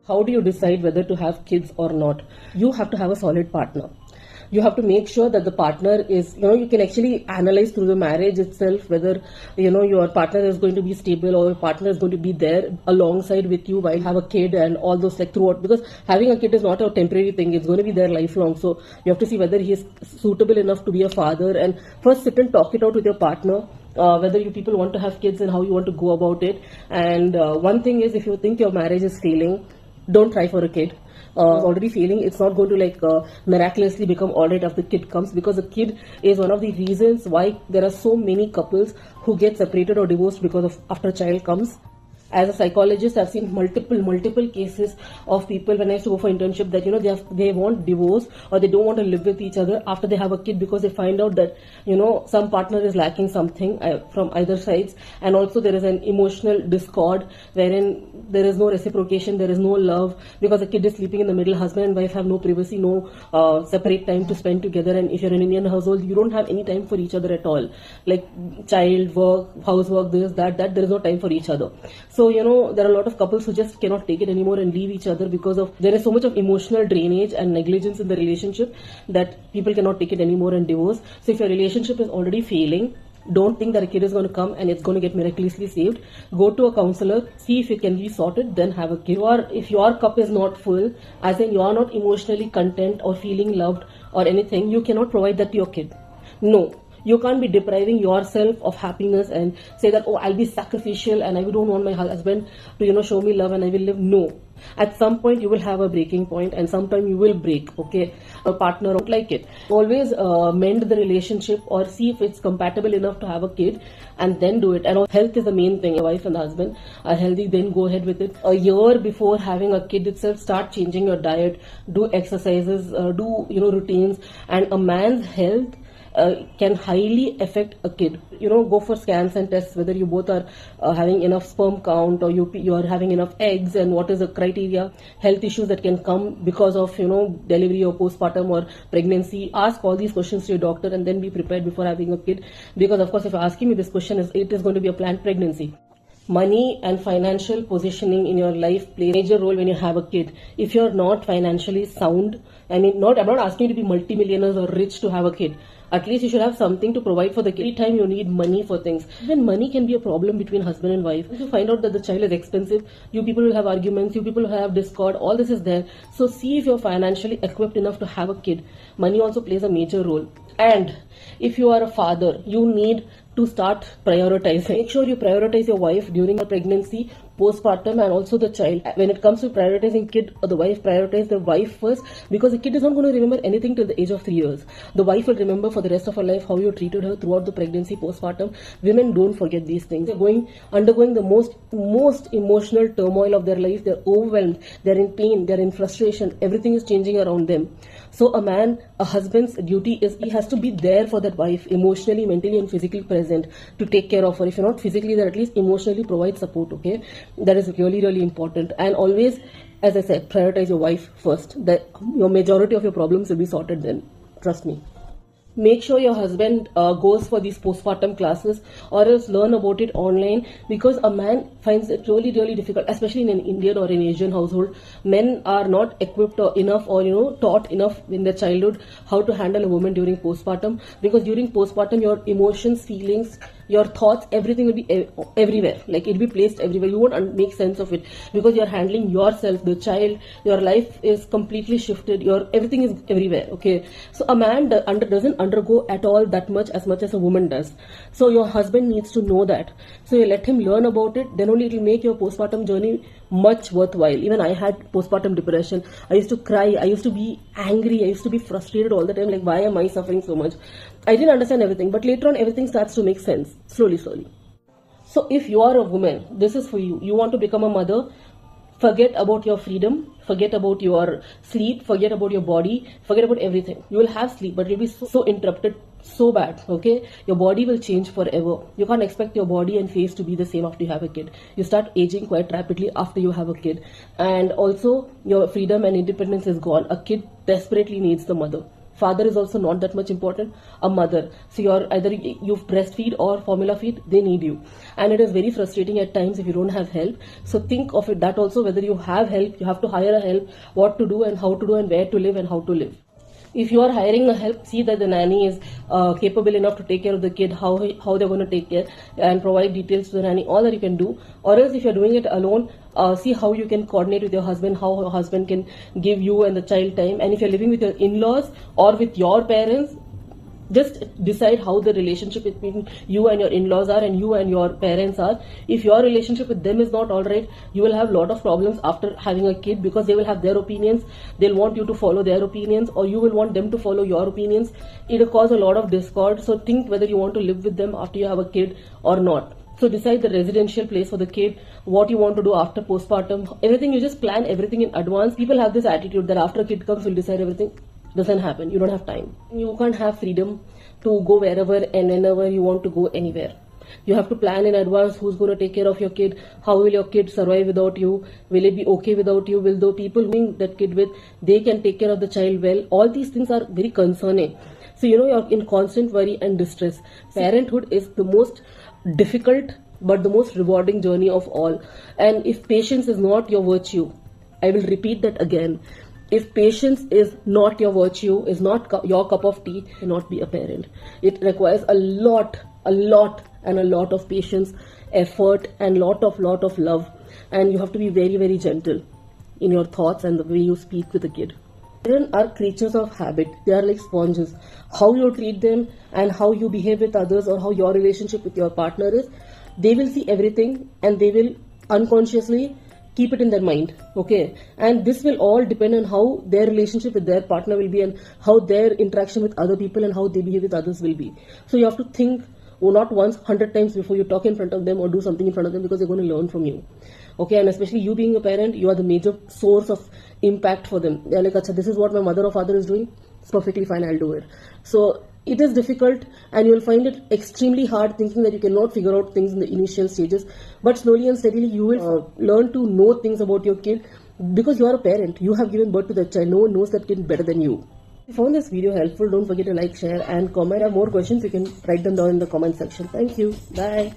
How do you decide whether to have kids or not? You have to have a solid partner. You have to make sure that the partner is, you can actually analyze through the marriage itself whether, your partner is going to be stable or your partner is going to be there alongside with you while you have a kid and all those like throughout. Because having a kid is not a temporary thing, it's going to be there lifelong. So you have to see whether he is suitable enough to be a father, and first sit and talk it out with your partner. Whether you people want to have kids and how you want to go about it. And one thing is, if you think your marriage is failing, don't try for a kid. Already failing, it's not going to miraculously become alright after the kid comes, because the kid is one of the reasons why there are so many couples who get separated or divorced because of after a child comes. As a psychologist, I've seen multiple cases of people when I used to go for internship that they want divorce or they don't want to live with each other after they have a kid, because they find out that some partner is lacking something from either sides, and also there is an emotional discord wherein there is no reciprocation, there is no love, because the kid is sleeping in the middle. Husband and wife have no privacy, no separate time to spend together, and if you're in an Indian household, you don't have any time for each other at all. Like child work, housework, this, that, there is no time for each other. So, there are a lot of couples who just cannot take it anymore and leave each other because of there is so much of emotional drainage and negligence in the relationship that people cannot take it anymore and divorce. So if your relationship is already failing, don't think that a kid is going to come and it's going to get miraculously saved. Go to a counselor, see if it can be sorted, then have a kid. If your cup is not full, as in you are not emotionally content or feeling loved or anything, you cannot provide that to your kid. No. You can't be depriving yourself of happiness and say that, oh, I'll be sacrificial and I don't want my husband to, show me love and I will live. No. At some point you will have a breaking point and sometime you will break, okay? A partner won't like it. Always mend the relationship or see if it's compatible enough to have a kid and then do it. And health is the main thing. Your wife and husband are healthy, then go ahead with it. A year before having a kid itself, start changing your diet, do exercises, do, routines. And a man's health can highly affect a kid. Go for scans and tests whether you both are having enough sperm count or you are having enough eggs, and what is the criteria, health issues that can come because of delivery or postpartum or pregnancy. Ask all these questions to your doctor and then be prepared before having a kid, because of course if you're asking me this question, it is going to be a planned pregnancy. Money and financial positioning in your life play a major role when you have a kid. If you're not financially sound, I'm not asking you to be multimillionaires or rich to have a kid. At least you should have something to provide for the kid. Every time you need money for things. Even money can be a problem between husband and wife. If you find out that the child is expensive, you people will have arguments, you people will have discord, all this is there. So see if you're financially equipped enough to have a kid. Money also plays a major role. And if you are a father, you need to start prioritizing. Make sure you prioritize your wife during her pregnancy, postpartum, and also the child. When it comes to prioritizing kid or the wife, prioritize the wife first, because the kid is not going to remember anything till the age of 3 years. The wife will remember for the rest of her life how you treated her throughout the pregnancy, postpartum. Women don't forget these things. They're undergoing the most emotional turmoil of their life. They're overwhelmed. They're in pain. They're in frustration. Everything is changing around them. So a husband's duty is he has to be there for that wife, emotionally, mentally, and physically present to take care of her. If you're not physically there, at least emotionally provide support, okay? That is really, really important. And always, as I said, prioritize your wife first. That your majority of your problems will be sorted then. Trust me. Make sure your husband goes for these postpartum classes, or else learn about it online, because a man finds it really, really difficult, especially in an Indian or an Asian household. Men are not equipped enough or taught enough in their childhood how to handle a woman during postpartum, because during postpartum your emotions, feelings, your thoughts, everything will be everywhere. Like it'll be placed everywhere. You won't make sense of it because you're handling yourself, the child, your life is completely shifted. Everything is everywhere. Okay, so a man doesn't undergo at all that much as a woman does. So your husband needs to know that. So you let him learn about it. Then only it will make your postpartum journey much worthwhile. Even I had postpartum depression. I used to cry. I used to be angry. I used to be frustrated all the time. Like, why am I suffering so much? I didn't understand everything, but later on everything starts to make sense, slowly. So if you are a woman, this is for you. You want to become a mother, forget about your freedom, forget about your sleep, forget about your body, forget about everything. You will have sleep, but it will be so interrupted, so bad, okay? Your body will change forever. You can't expect your body and face to be the same after you have a kid. You start aging quite rapidly after you have a kid. And also, your freedom and independence is gone. A kid desperately needs the mother. Father is also not that much important. A mother, so you breastfeed or formula feed, they need you, and it is very frustrating at times if you don't have help. So think of it that also, whether you have help, you have to hire a help, what to do and how to do and where to live and how to live. If you are hiring a help, see that the nanny is capable enough to take care of the kid, how they're going to take care, and provide details to the nanny, all that you can do. Or else if you're doing it alone, see how you can coordinate with your husband, how your husband can give you and the child time. And if you're living with your in-laws or with your parents, just decide how the relationship between you and your in-laws are and you and your parents are. If your relationship with them is not alright, you will have a lot of problems after having a kid, because they will have their opinions, they'll want you to follow their opinions, or you will want them to follow your opinions. It will cause a lot of discord. So think whether you want to live with them after you have a kid or not. So decide the residential place for the kid, what you want to do after postpartum, everything. You just plan everything in advance. People have this attitude that after a kid comes, we'll decide everything. Doesn't happen. You don't have time. You can't have freedom to go wherever and whenever you want to go anywhere. You have to plan in advance who's going to take care of your kid, how will your kid survive without you, will it be okay without you, will the people who that kid with, they can take care of the child well. All these things are very concerning. So you're in constant worry and distress. Parenthood is the most difficult but the most rewarding journey of all. And if patience is not your virtue, I will repeat that again. If patience is not your virtue, is not your cup of tea, cannot be a parent. It requires a lot of patience, effort, and lot of love. And you have to be very, very gentle in your thoughts and the way you speak with the kid. Children are creatures of habit. They are like sponges. How you treat them and how you behave with others, or how your relationship with your partner is, they will see everything and they will unconsciously keep it in their mind, okay? And this will all depend on how their relationship with their partner will be, and how their interaction with other people and how they behave with others will be. So you have to think, not once, 100 times before you talk in front of them or do something in front of them, because they're going to learn from you, okay? And especially you being a parent, you are the major source of impact for them. They're like, Acha, this is what my mother or father is doing, it's perfectly fine, I'll do it. So it is difficult, and you will find it extremely hard, thinking that you cannot figure out things in the initial stages. But slowly and steadily, you will learn to know things about your kid, because you are a parent. You have given birth to that child. No one knows that kid better than you. If you found this video helpful, don't forget to like, share, and comment. If you have more questions, you can write them down in the comment section. Thank you. Bye.